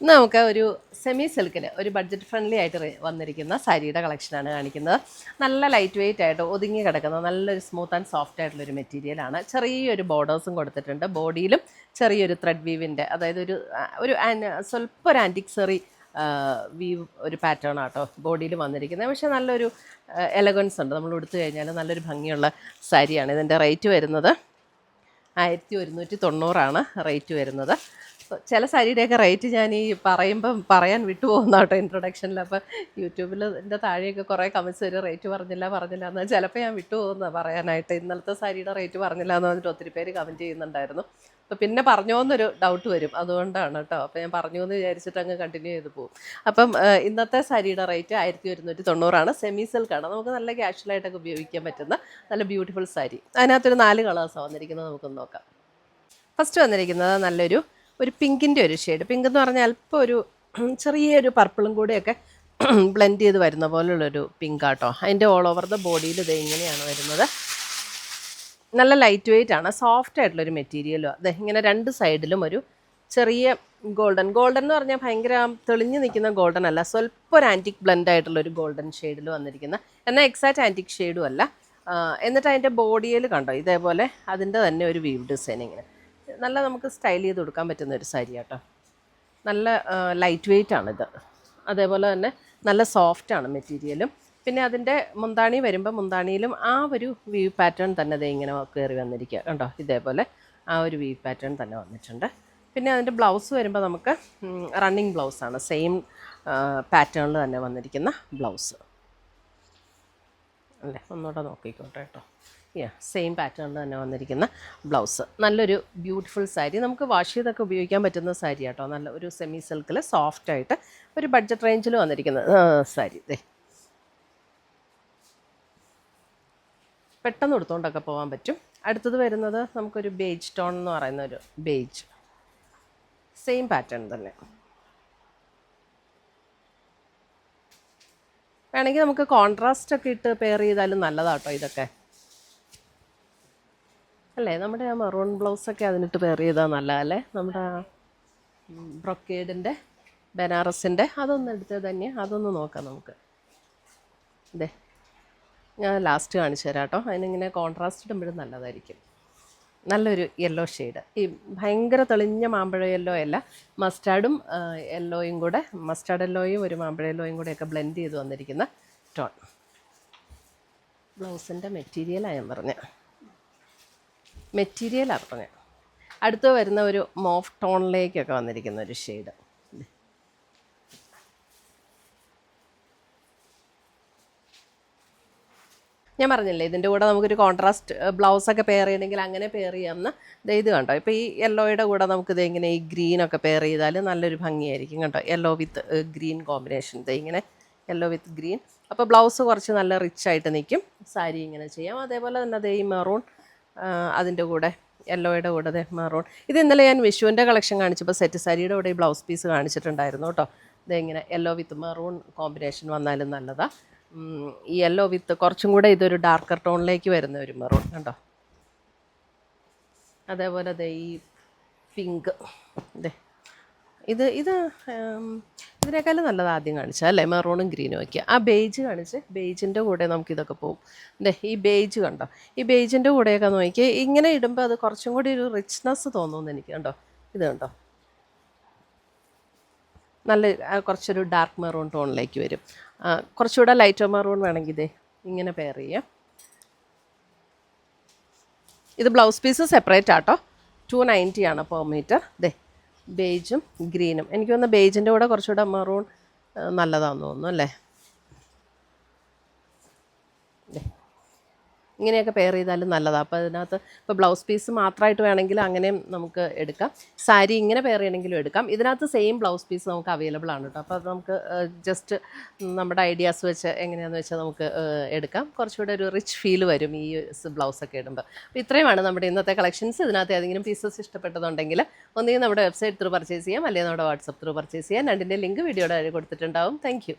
ഇന്ന് നമുക്ക് ഒരു സെമി സിൽക്കിൽ ഒരു ബഡ്ജറ്റ് ഫ്രണ്ട്ലി ആയിട്ട് വന്നിരിക്കുന്ന സാരിയുടെ കളക്ഷനാണ് കാണിക്കുന്നത്. നല്ല ലൈറ്റ് വെയിറ്റ് ആയിട്ട് ഒതുങ്ങി കിടക്കുന്ന നല്ലൊരു സ്മൂത്ത് ആൻഡ് സോഫ്റ്റ് ആയിട്ടുള്ളൊരു മെറ്റീരിയലാണ്. ചെറിയൊരു ബോർഡേഴ്സും കൊടുത്തിട്ടുണ്ട്. ബോഡിയിലും ചെറിയൊരു ത്രെഡ് വീവിൻ്റെ, അതായത് ഒരു സ്വല്പം ഒരു ആൻറ്റിക്സറി വീവ് ഒരു പാറ്റേൺ ആട്ടോ ബോഡിയിൽ വന്നിരിക്കുന്നത്. പക്ഷേ നല്ലൊരു എലഗൻസ് ഉണ്ട്. നമ്മൾ ഉടുത്തു കഴിഞ്ഞാൽ നല്ലൊരു ഭംഗിയുള്ള സാരിയാണ്. ഇതിൻ്റെ റേറ്റ് വരുന്നത് 1190 റേറ്റ് വരുന്നത്. ചില സാരിയുടെയൊക്കെ റേറ്റ് ഞാൻ ഈ പറയുമ്പം പറയാൻ വിട്ടുപോകുന്ന കേട്ടോ ഇൻട്രൊഡക്ഷനിൽ. അപ്പോൾ യൂട്യൂബിൽ എൻ്റെ താഴെയൊക്കെ കുറേ കമൻസ് വരും, റേറ്റ് പറഞ്ഞില്ല എന്നാൽ ചിലപ്പോൾ ഞാൻ വിട്ടുപോകുന്നതാണ് പറയാനായിട്ട്. ഇന്നലത്തെ സാരിയുടെ റേറ്റ് പറഞ്ഞില്ല എന്ന് പറഞ്ഞിട്ട് ഒത്തിരി പേര് കമൻറ്റ് ചെയ്യുന്നുണ്ടായിരുന്നു. അപ്പോൾ പിന്നെ പറഞ്ഞോന്നൊരു ഡൗട്ട് വരും, അതുകൊണ്ടാണ് കേട്ടോ. അപ്പോൾ ഞാൻ പറഞ്ഞു എന്ന് വിചാരിച്ചിട്ട് അങ്ങ് കണ്ടിന്യൂ ചെയ്ത് പോകും. അപ്പം ഇന്നത്തെ സാരിയുടെ റേറ്റ് 1190 സെമി സിൽക്കാണ്. നമുക്ക് നല്ല ക്യാഷ്വലായിട്ടൊക്കെ ഉപയോഗിക്കാൻ പറ്റുന്ന നല്ല ബ്യൂട്ടിഫുൾ സാരി. അതിനകത്തൊരു 4 കളേഴ്സാണ് വന്നിരിക്കുന്നത്. നമുക്കൊന്ന് നോക്കാം. ഫസ്റ്റ് വന്നിരിക്കുന്നത് നല്ലൊരു പിങ്കിൻ്റെ ഒരു ഷെയ്ഡ്. പിങ്ക് എന്ന് പറഞ്ഞാൽ അല്പം ഒരു ചെറിയൊരു പർപ്പിളും കൂടെയൊക്കെ ബ്ലെൻഡ് ചെയ്ത് വരുന്ന പോലുള്ളൊരു പിങ്കാട്ടോ. അതിൻ്റെ ഓൾ ഓവർ ദ ബോഡിയിൽ ഇത് ഇങ്ങനെയാണ് വരുന്നത്. നല്ല ലൈറ്റ് വെയിറ്റ് ആണ്, സോഫ്റ്റ് ആയിട്ടുള്ളൊരു മെറ്റീരിയലും. അത് ഇങ്ങനെ രണ്ട് സൈഡിലും ഒരു ചെറിയ ഗോൾഡൻ എന്ന് പറഞ്ഞാൽ ഭയങ്കര തെളിഞ്ഞ് നിൽക്കുന്ന ഗോൾഡൻ അല്ല, സ്വല്പം ഒരു ആൻറ്റിക് ബ്ലെൻഡ് ആയിട്ടുള്ളൊരു ഗോൾഡൻ ഷെയ്ഡിൽ വന്നിരിക്കുന്ന, എന്നാൽ എക്സാക്റ്റ് ആൻറ്റിക് ഷെയ്ഡും അല്ല. എന്നിട്ട് അതിൻ്റെ ബോഡിയിൽ കണ്ടോ ഇതേപോലെ അതിൻ്റെ തന്നെ ഒരു വീവ് ഡിസൈൻ. ഇങ്ങനെ നല്ല നമുക്ക് സ്റ്റൈൽ ചെയ്ത് കൊടുക്കാൻ പറ്റുന്ന ഒരു സാരി കേട്ടോ. നല്ല ലൈറ്റ് വെയിറ്റ് ആണിത്. അതേപോലെ തന്നെ നല്ല സോഫ്റ്റാണ് മെറ്റീരിയലും. പിന്നെ അതിൻ്റെ മുന്താണി വരുമ്പോൾ മുന്താണിയിലും ആ ഒരു വീവ് പാറ്റേൺ തന്നെ ദേ ഇങ്ങനെ കയറി വന്നിരിക്കുക കണ്ടോ. ഇതേപോലെ ആ ഒരു വീവ് പാറ്റേൺ തന്നെ വന്നിട്ടുണ്ട്. പിന്നെ അതിൻ്റെ ബ്ലൗസ് വരുമ്പോൾ നമുക്ക് റണ്ണിങ് ബ്ലൗസാണ്, സെയിം പാറ്റേണിൽ തന്നെ വന്നിരിക്കുന്ന ബ്ലൗസ് അല്ലേ. ഒന്നുകൂടെ നോക്കിക്കോട്ടെ കേട്ടോ. സെയിം പാറ്റേണിൽ തന്നെ വന്നിരിക്കുന്ന ബ്ലൗസ്. നല്ലൊരു ബ്യൂട്ടിഫുൾ സാരി, നമുക്ക് വാഷ് ചെയ്തൊക്കെ ഉപയോഗിക്കാൻ പറ്റുന്ന സാരി കേട്ടോ. നല്ല ഒരു സെമി സിൽക്കിൽ സോഫ്റ്റായിട്ട് ഒരു ബഡ്ജറ്റ് റേഞ്ചിൽ വന്നിരിക്കുന്ന സാരി. പെട്ടെന്ന് എടുത്തുകൊണ്ടൊക്കെ പോകാൻ പറ്റും. അടുത്തത് വരുന്നത് നമുക്കൊരു ബേജ് ടോൺ എന്ന് പറയുന്ന ഒരു ബേജ്, സെയിം പാറ്റേൺ തന്നെ. വേണമെങ്കിൽ നമുക്ക് കോൺട്രാസ്റ്റ് ഒക്കെ ഇട്ട് പെയർ ചെയ്താലും നല്ലതാട്ടോ ഇതൊക്കെ അല്ലേ. നമ്മുടെ ആ മെറൂൺ ബ്ലൗസൊക്കെ അതിനിട്ട് പെയർ ചെയ്താൽ നല്ലതല്ലേ. നമ്മുടെ ബ്രൊക്കേഡിൻ്റെ ബനാറസിൻ്റെ അതൊന്നും എടുത്തത് തന്നെ, അതൊന്ന് നോക്കാം നമുക്ക്. അതെ, ഞാൻ ലാസ്റ്റ് കാണിച്ചു തരാം കേട്ടോ. അതിനിങ്ങനെ കോൺട്രാസ്റ്റ് ഇടുമ്പോഴും നല്ലതായിരിക്കും. നല്ലൊരു യെല്ലോ ഷെയ്ഡ്, ഈ ഭയങ്കര തെളിഞ്ഞ മാമ്പഴ യെല്ലോ അല്ല, മസ്റ്റാർഡും യെല്ലോയും കൂടെ, മസ്റ്റാർഡ് യെല്ലോയും ഒരു മാമ്പഴ യെല്ലോയും കൂടെയൊക്കെ ബ്ലെൻഡ് ചെയ്ത് വന്നിരിക്കുന്ന ടോൺ. ബ്ലൗസിൻ്റെ മെറ്റീരിയലാണ് ഞാൻ പറഞ്ഞത്. അടുത്ത് വരുന്ന ഒരു മോഫ് ടോണിലേക്കൊക്കെ വന്നിരിക്കുന്ന ഒരു ഷെയ്ഡ്. ഞാൻ പറഞ്ഞില്ലേ ഇതിൻ്റെ കൂടെ നമുക്കൊരു കോൺട്രാസ്റ്റ് ബ്ലൗസൊക്കെ പെയർ ചെയ്യണമെങ്കിൽ അങ്ങനെ പെയർ ചെയ്യാമെന്ന്. ഇത് കണ്ടോ, ഇപ്പോൾ ഈ യെല്ലോയുടെ കൂടെ നമുക്കിത് ഇങ്ങനെ ഈ ഗ്രീനൊക്കെ പെയർ ചെയ്താൽ നല്ലൊരു ഭംഗിയായിരിക്കും കേട്ടോ. യെല്ലോ വിത്ത് ഗ്രീൻ കോമ്പിനേഷൻ, ഇങ്ങനെ യെല്ലോ വിത്ത് ഗ്രീൻ. അപ്പോൾ ബ്ലൗസ് കുറച്ച് നല്ല റിച്ച് ആയിട്ട് നിൽക്കും. സാരി ഇങ്ങനെ ചെയ്യാം. അതേപോലെ തന്നെ ഈ മെറൂൺ അതിൻ്റെ കൂടെ, യെല്ലോയുടെ കൂടെ മെറൂൺ. ഇത് ഇന്നലെ ഞാൻ വിഷുവിൻ്റെ കളക്ഷൻ കാണിച്ചപ്പോൾ സെറ്റ് സാരിയുടെ കൂടെ ഈ ബ്ലൗസ് പീസ് കാണിച്ചിട്ടുണ്ടായിരുന്നു കേട്ടോ. ഇങ്ങനെ യെല്ലോ വിത്ത് മെറൂൺ കോമ്പിനേഷൻ വന്നാലും നല്ലതാണ്. ഈ യെല്ലോ വിത്ത് കുറച്ചും കൂടെ ഇതൊരു ഡാർക്കർ ടോണിലേക്ക് വരുന്ന ഒരു മെറൂൺ കണ്ടോ. അതേപോലെ ഈ പിങ്ക്, ഇതിനേക്കാളും നല്ലത് ആദ്യം കാണിച്ചാൽ അല്ലേ, മെറൂണും ഗ്രീനും വയ്ക്കുക. ആ ബേജ് കാണിച്ച് ബേജിൻ്റെ കൂടെ നമുക്കിതൊക്കെ പോകും. ഈ ബേജ് കണ്ടോ, ഈ ബേജിൻ്റെ കൂടെയൊക്കെ നോക്കി ഇങ്ങനെ ഇടുമ്പോൾ അത് കുറച്ചും കൂടി ഒരു റിച്ച്നെസ് തോന്നുമെന്ന് എനിക്ക് കണ്ടോ. ഇത് കണ്ടോ, നല്ല കുറച്ചൊരു ഡാർക്ക് മെറൂൺ ടോണിലേക്ക് വരും. കുറച്ചുകൂടെ ലൈറ്റർ മെറൂൺ വേണമെങ്കിൽ ഇങ്ങനെ പെയർ ചെയ്യാം. ഇത് ബ്ലൗസ് പീസ് സെപ്പറേറ്റ് ആട്ടോ, 290 പെർ മീറ്റർ. ബേജും ഗ്രീനും, എനിക്ക് തോന്നുന്നു ബേജിൻ്റെ കൂടെ കുറച്ചുകൂടെ മെറൂൺ നല്ലതാണെന്ന് തോന്നുന്നു അല്ലേ. ഇങ്ങനെയൊക്കെ പെയർ ചെയ്താലും നല്ലതാണ്. അപ്പോൾ അതിനകത്ത് ഇപ്പോൾ ബ്ലൗസ് പീസ് മാത്രമായിട്ട് വേണമെങ്കിൽ അങ്ങനെയും നമുക്ക് എടുക്കാം. സാരി ഇങ്ങനെ പെയർ ചെയ്യണമെങ്കിലും എടുക്കാം. ഇതിനകത്ത് സെയിം ബ്ലൗസ് പീസ് നമുക്ക് അവൈലബിൾ ആണ് കേട്ടോ. അപ്പോൾ അത് നമുക്ക് ജസ്റ്റ് നമ്മുടെ ഐഡിയാസ് വെച്ച് എങ്ങനെയാണെന്ന് വെച്ചാൽ നമുക്ക് എടുക്കാം. കുറച്ചുകൂടെ ഒരു റിച്ച് ഫീൽ വരും ഈ ബ്ലൗസൊക്കെ ഇടുമ്പോൾ. അപ്പോൾ ഇത്രയുമാണ് നമ്മുടെ ഇന്നത്തെ കളക്ഷൻസ്. ഇതിനകത്ത് ഏതെങ്കിലും പീസസ് ഇഷ്ടപ്പെട്ടതുണ്ടെങ്കിൽ ഒന്നുകിൽ നമ്മുടെ വെബ്സൈറ്റ് ത്രൂ പർച്ചേസ് ചെയ്യാം, അല്ലെങ്കിൽ നമ്മുടെ വാട്സപ്പ് ത്രൂ പർച്ചേസ് ചെയ്യാം. രണ്ടിൻ്റെ ലിങ്ക് വീഡിയോയുടെ കൊടുത്തിട്ടുണ്ടാവും. താങ്ക്